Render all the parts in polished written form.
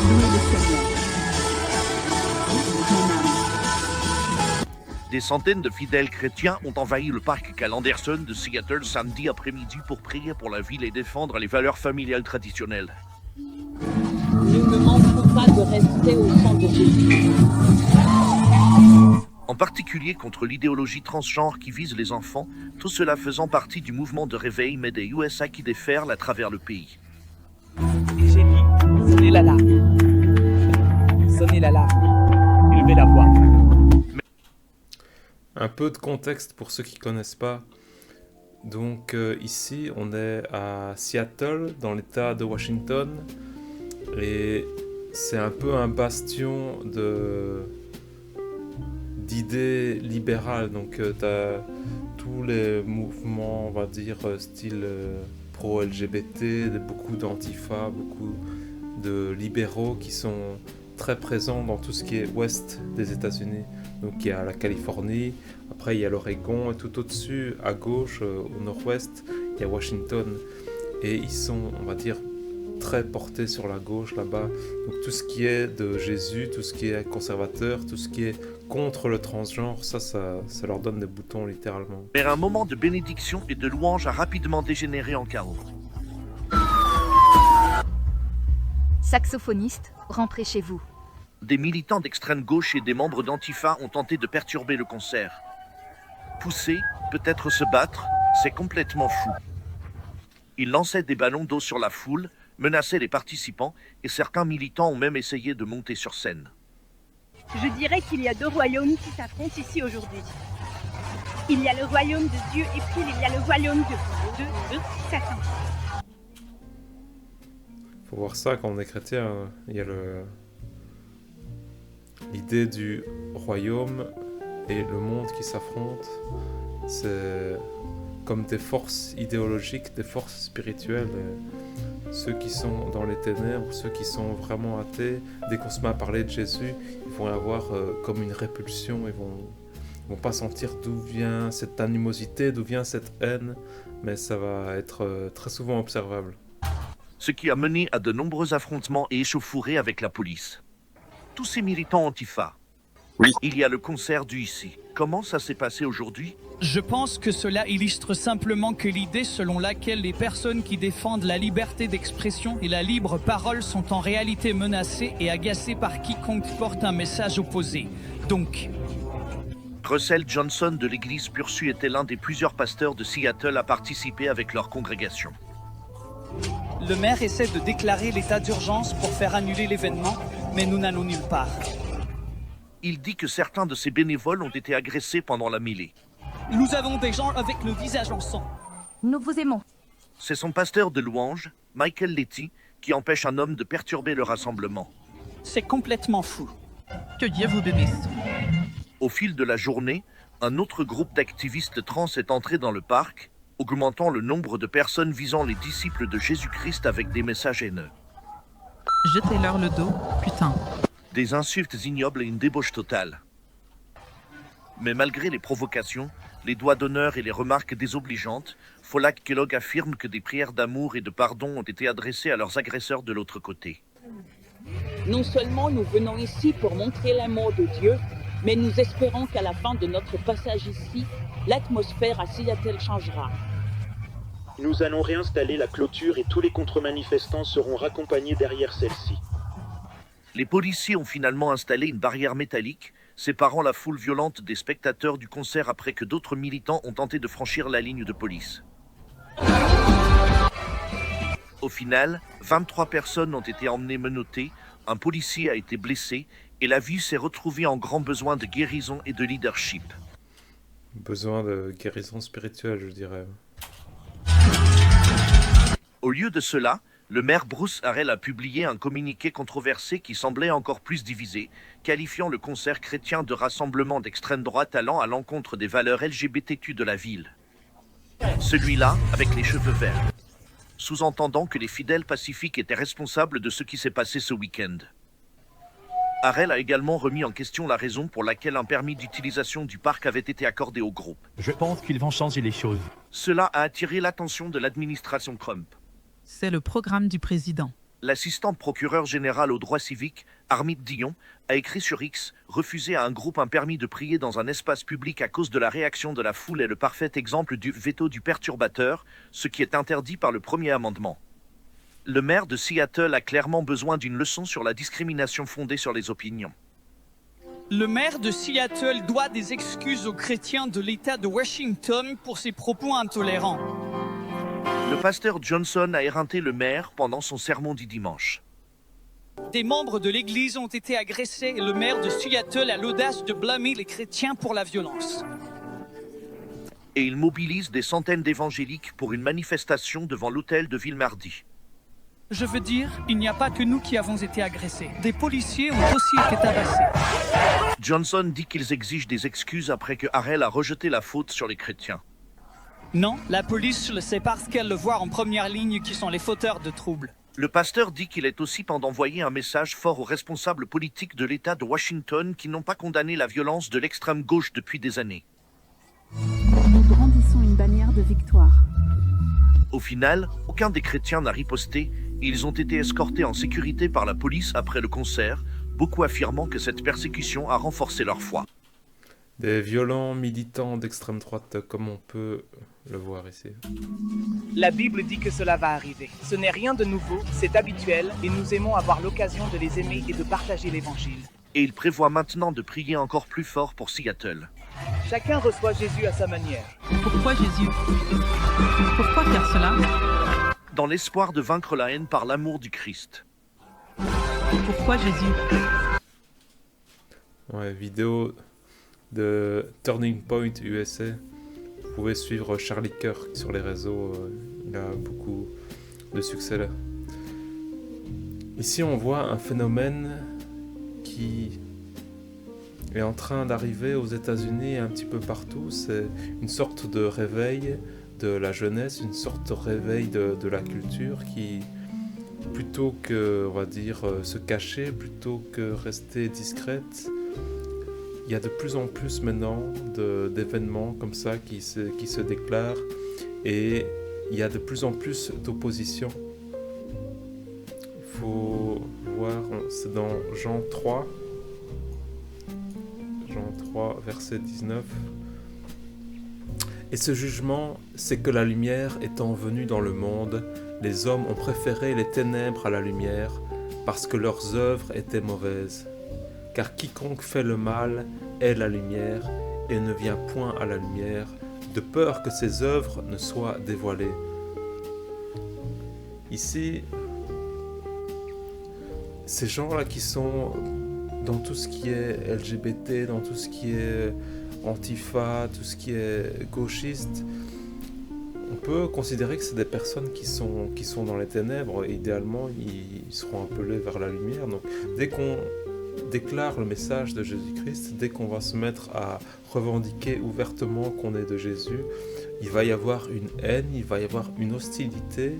Louez le Seigneur. Mon âme. Des centaines de fidèles chrétiens ont envahi le parc Cal Anderson de Seattle samedi après-midi pour prier pour la ville et défendre les valeurs familiales traditionnelles. Nous ne manquerons pas de rester au sang de Jésus. En particulier contre l'idéologie transgenre qui vise les enfants, tout cela faisant partie du mouvement de réveil Mais des USA qui déferle à travers le pays. Et j'ai dit, sonnez l'alarme. Sonnez l'alarme. Élevez la voix. Un peu de contexte pour ceux qui ne connaissent pas. Donc ici, on est à Seattle, dans l'État de Washington. Et c'est un peu un bastion d'idées libérales. Donc tu as tous les mouvements, on va dire, style pro-LGBT, beaucoup d'antifa, beaucoup de libéraux qui sont très présents dans tout ce qui est ouest des États-Unis. Donc il y a la Californie, après il y a l'Oregon, et tout au-dessus, à gauche, au nord-ouest, il y a Washington. Et ils sont, on va dire, très portés sur la gauche là-bas. Donc tout ce qui est de Jésus, tout ce qui est conservateur, tout ce qui est contre le transgenre, ça leur donne des boutons littéralement. Mais un moment de bénédiction et de louange a rapidement dégénéré en chaos. Saxophoniste, rentrez chez vous. Des militants d'extrême gauche et des membres d'Antifa ont tenté de perturber le concert. Pousser, peut-être se battre, c'est complètement fou. Ils lançaient des ballons d'eau sur la foule, menaçaient les participants et certains militants ont même essayé de monter sur scène. Je dirais qu'il y a deux royaumes qui s'affrontent ici aujourd'hui. Il y a le royaume de Dieu et puis il y a le royaume de Satan. Faut voir ça quand on est chrétien. Il y a l'idée du royaume et le monde qui s'affrontent. C'est comme des forces idéologiques, des forces spirituelles. Et ceux qui sont dans les ténèbres, ceux qui sont vraiment athées, dès qu'on se met à parler de Jésus, ils vont avoir comme une répulsion, ils vont pas sentir d'où vient cette animosité, d'où vient cette haine, mais ça va être très souvent observable. Ce qui a mené à de nombreux affrontements et échauffourées avec la police. Tous ces militants Antifa. Oui. Il y a le concert du ici. Comment ça s'est passé aujourd'hui ? Je pense que cela illustre simplement que l'idée selon laquelle les personnes qui défendent la liberté d'expression et la libre parole sont en réalité menacées et agacées par quiconque porte un message opposé. Donc, Russell Johnson de l'église Pursu était l'un des plusieurs pasteurs de Seattle à participer avec leur congrégation. le maire essaie de déclarer l'état d'urgence pour faire annuler l'événement, mais nous n'allons nulle part. Il dit que certains de ses bénévoles ont été agressés pendant la mêlée. Nous avons des gens avec le visage en sang. Nous vous aimons. C'est son pasteur de louange, Michael Letty, qui empêche un homme de perturber le rassemblement. C'est complètement fou. Que Dieu vous bénisse. Au fil de la journée, un autre groupe d'activistes trans est entré dans le parc, augmentant le nombre de personnes visant les disciples de Jésus-Christ avec des messages haineux. Jetez-leur le dos, putain. Des insultes ignobles et une débauche totale. Mais malgré les provocations, les doigts d'honneur et les remarques désobligeantes, Folak Kellogg affirme que des prières d'amour et de pardon ont été adressées à leurs agresseurs de l'autre côté. Non seulement nous venons ici pour montrer l'amour de Dieu, mais nous espérons qu'à la fin de notre passage ici, l'atmosphère à Seattle changera. Nous allons réinstaller la clôture et tous les contre-manifestants seront raccompagnés derrière celle-ci. Les policiers ont finalement installé une barrière métallique, séparant la foule violente des spectateurs du concert après que d'autres militants ont tenté de franchir la ligne de police. Au final, 23 personnes ont été emmenées menottées, un policier a été blessé et la ville s'est retrouvée en grand besoin de guérison et de leadership. Besoin de guérison spirituelle, je dirais. Au lieu de cela, le maire Bruce Harrell a publié un communiqué controversé qui semblait encore plus divisé, qualifiant le concert chrétien de rassemblement d'extrême droite allant à l'encontre des valeurs LGBTQ de la ville. Celui-là avec les cheveux verts, sous-entendant que les fidèles pacifiques étaient responsables de ce qui s'est passé ce week-end. Harrell a également remis en question la raison pour laquelle un permis d'utilisation du parc avait été accordé au groupe. Je pense qu'ils vont changer les choses. Cela a attiré l'attention de l'administration Trump. C'est le programme du président. L'assistant procureur général aux droits civiques, Armit Dion, a écrit sur X « Refuser à un groupe un permis de prier dans un espace public à cause de la réaction de la foule est le parfait exemple du veto du perturbateur, ce qui est interdit par le premier amendement. » Le maire de Seattle a clairement besoin d'une leçon sur la discrimination fondée sur les opinions. Le maire de Seattle doit des excuses aux chrétiens de l'État de Washington pour ses propos intolérants. Le pasteur Johnson a éreinté le maire pendant son sermon du dimanche. Des membres de l'Église ont été agressés et le maire de Seattle a l'audace de blâmer les chrétiens pour la violence. Et il mobilise des centaines d'évangéliques pour une manifestation devant l'hôtel de ville mardi. Je veux dire, il n'y a pas que nous qui avons été agressés. Des policiers ont aussi été tabassés. Johnson dit qu'ils exigent des excuses après que Harrell a rejeté la faute sur les chrétiens. Non, la police le sait parce qu'elle le voit en première ligne qui sont les fauteurs de troubles. Le pasteur dit qu'il est aussi d'envoyer un message fort aux responsables politiques de l'État de Washington qui n'ont pas condamné la violence de l'extrême gauche depuis des années. Nous brandissons une bannière de victoire. Au final, aucun des chrétiens n'a riposté. Ils ont été escortés en sécurité par la police après le concert, beaucoup affirmant que cette persécution a renforcé leur foi. Des violents militants d'extrême droite, comme on peut le voir ici. La Bible dit que cela va arriver. Ce n'est rien de nouveau, c'est habituel, et nous aimons avoir l'occasion de les aimer et de partager l'Évangile. Et il prévoit maintenant de prier encore plus fort pour Seattle. Chacun reçoit Jésus à sa manière. Pourquoi Jésus? Pourquoi faire cela? Dans l'espoir de vaincre la haine par l'amour du Christ. Pourquoi Jésus? Ouais, vidéo de Turning Point USA. Vous pouvez suivre Charlie Kirk sur les réseaux, il a beaucoup de succès là. Ici on voit un phénomène qui est en train d'arriver aux États-Unis et un petit peu partout. C'est une sorte de réveil de la jeunesse, une sorte de réveil de la culture qui, plutôt que, on va dire, se cacher, plutôt que rester discrète, il y a de plus en plus maintenant d'événements comme ça qui se déclarent et il y a de plus en plus d'opposition. Il faut voir, c'est dans Jean 3, verset 19. Et ce jugement, c'est que la lumière étant venue dans le monde, les hommes ont préféré les ténèbres à la lumière parce que leurs œuvres étaient mauvaises. Car quiconque fait le mal est la lumière et ne vient point à la lumière, de peur que ses œuvres ne soient dévoilées. Ici, ces gens-là qui sont dans tout ce qui est LGBT, dans tout ce qui est antifa, tout ce qui est gauchiste, on peut considérer que c'est des personnes qui sont dans les ténèbres et idéalement ils seront appelés vers la lumière. Donc dès qu'on déclare le message de Jésus-Christ, dès qu'on va se mettre à revendiquer ouvertement qu'on est de Jésus, il va y avoir une haine, il va y avoir une hostilité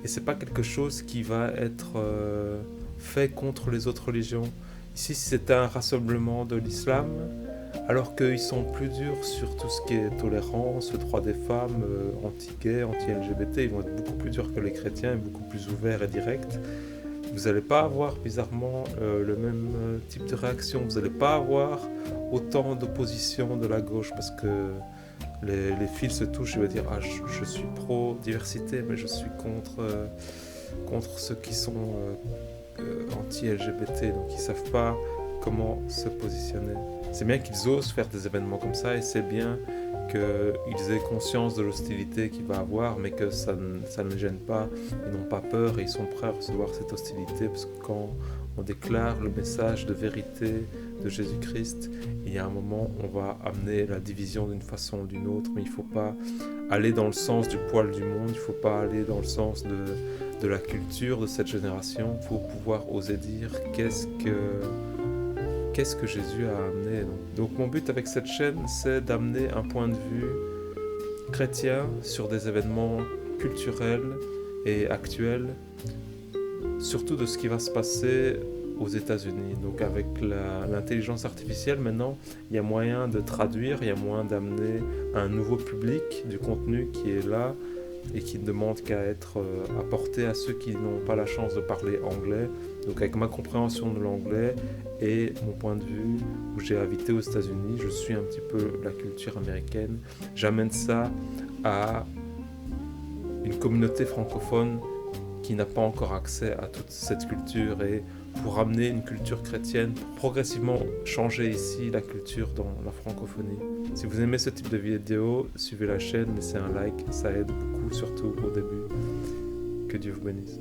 et c'est pas quelque chose qui va être fait contre les autres religions. Ici, c'est un rassemblement de l'islam, alors qu'ils sont plus durs sur tout ce qui est tolérance, le droit des femmes, anti-gay, anti-LGBT, ils vont être beaucoup plus durs que les chrétiens, beaucoup plus ouverts et directs. Vous n'allez pas avoir bizarrement le même type de réaction, vous n'allez pas avoir autant d'opposition de la gauche, parce que les fils se touchent, je vais dire, je suis pro-diversité, mais je suis contre ceux qui sont anti-LGBT, donc ils ne savent pas comment se positionner. C'est bien qu'ils osent faire des événements comme ça et c'est bien qu'ils aient conscience de l'hostilité qu'il va avoir, mais que ça ne les gêne pas, ils n'ont pas peur et ils sont prêts à recevoir cette hostilité, parce que quand on déclare le message de vérité de Jésus-Christ, il y a un moment où on va amener la division d'une façon ou d'une autre, mais il ne faut pas aller dans le sens du poil du monde, il ne faut pas aller dans le sens de la culture de cette génération pour pouvoir oser dire qu'est-ce que Jésus a amené. Donc mon but avec cette chaîne, c'est d'amener un point de vue chrétien sur des événements culturels et actuels, surtout de ce qui va se passer aux États-Unis. Donc avec l'intelligence artificielle, maintenant, il y a moyen de traduire, il y a moyen d'amener un nouveau public du contenu qui est là, et qui ne demande qu'à être apporté à ceux qui n'ont pas la chance de parler anglais. Donc avec ma compréhension de l'anglais et mon point de vue où j'ai habité aux États-Unis, je suis un petit peu la culture américaine. J'amène ça à une communauté francophone qui n'a pas encore accès à toute cette culture et pour amener une culture chrétienne, pour progressivement changer ici la culture dans la francophonie. Si vous aimez ce type de vidéo, suivez la chaîne, laissez un like, ça aide beaucoup, surtout au début. Que Dieu vous bénisse.